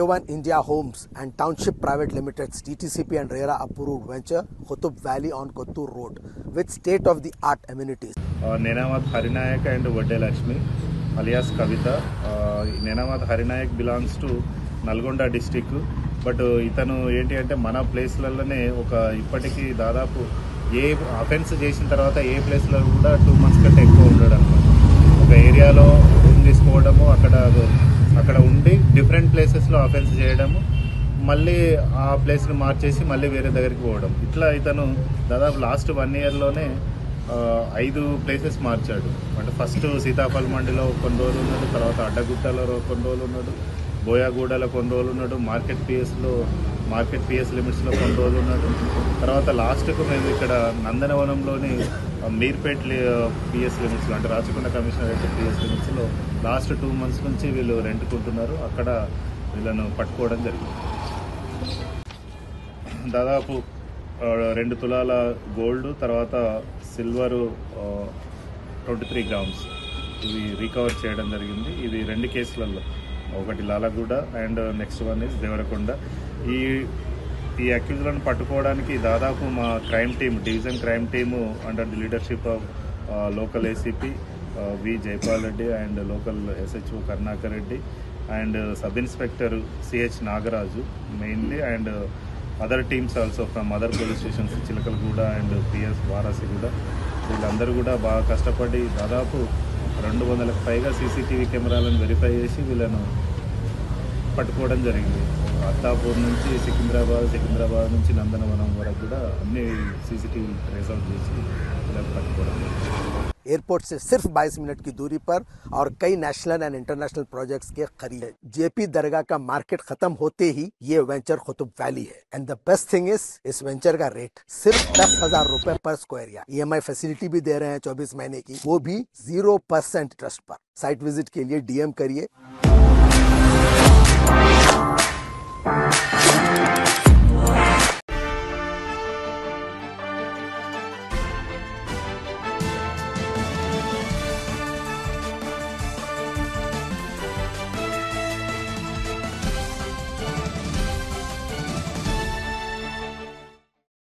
01 India Homes and Township Private Limited's DTCP and RERA approved venture Qutub Valley on Kottur Road with state-of-the-art amenities. Nenamat Harinayak and Vadde Lakshmi alias Kavita. Nenamat Harinayak belongs to Nalgonda district, but itanu enti ante mana place lallane oka ippatiki dadapu A offence చేసిన తర్వాత ఏ ప్లేస్లో కూడా 2 months కంటే ఎక్కువ ఉండడు అనమాట. ఒక ఏరియాలో రూమ్ తీసుకోవడము, అక్కడ ఉండి డిఫరెంట్ ప్లేసెస్లో అఫెన్స్ చేయడము, మళ్ళీ ఆ ప్లేస్ని మార్చేసి మళ్ళీ వేరే దగ్గరికి పోవడం. ఇట్లా ఇతను దాదాపు లాస్ట్ 1 yearలోనే 5 ప్లేసెస్ మార్చాడు. అంటే ఫస్ట్ సీతాఫల్ మండిలో కొన్ని రోజులు ఉన్నాడు, తర్వాత అడ్డగుట్టలో కొన్ని రోజులు ఉన్నాడు, బోయాగూడలో కొన్ని రోజులు ఉన్నాడు, మార్కెట్ పిఎస్ లిమిట్స్లో కొన్ని రోజులు ఉన్నాడు. తర్వాత లాస్ట్కు మేము ఇక్కడ నందనవనంలోని మీర్పేట్ పిఎస్ లిమిట్స్లో, అంటే రాచకొండ కమిషనరేట్ పిఎస్ లిమిట్స్లో లాస్ట్ 2 months నుంచి వీళ్ళు రెంట్కుంటున్నారు. అక్కడ వీళ్ళను పట్టుకోవడం జరిగింది. దాదాపు 2 తులాల గోల్డ్, తర్వాత సిల్వరు 23 grams ఇవి రికవర్ చేయడం జరిగింది. ఇది 2 కేసులలో, ఒకటి Lalaguda and next one is Devarakonda. ఈ అక్యూజ్లను పట్టుకోవడానికి దాదాపు మా crime team, division crime team under the leadership of local ACP V Jaipal Reddy and local SHO Karunakar Reddy and sub inspector CH Nagaraju mainly, and other teams also from other police stations Chilakalaguda and PS Warasiguda, వీళ్ళందరూ కూడా బాగా కష్టపడి దాదాపు 200లకు పైగా సీసీటీవీ కెమెరాలను verify చేసి వీళ్ళను పట్టుకోవడం జరిగింది. అత్తాపూర్ నుంచి సికింద్రాబాద్ నుంచి నందనవనం వరకు కూడా అన్ని सीसीटीवी ट्रेस आउट చేసి వీళ్ళని పట్టుకోవడం జరిగింది. एयरपोर्ट से सिर्फ 22 मिनट की दूरी पर और कई नेशनल एंड इंटरनेशनल प्रोजेक्ट्स के करीब है। जेपी दरगाह का मार्केट खत्म होते ही ये वेंचर कुतुब वैली है। And the best thing is इस वेंचर का रेट सिर्फ 10,000 रुपए पर स्क्वायर यार्ड। EMI फैसिलिटी भी दे रहे हैं 24 महीने की, वो भी 0% इंटरेस्ट पर। साइट विजिट के लिए DM करिए।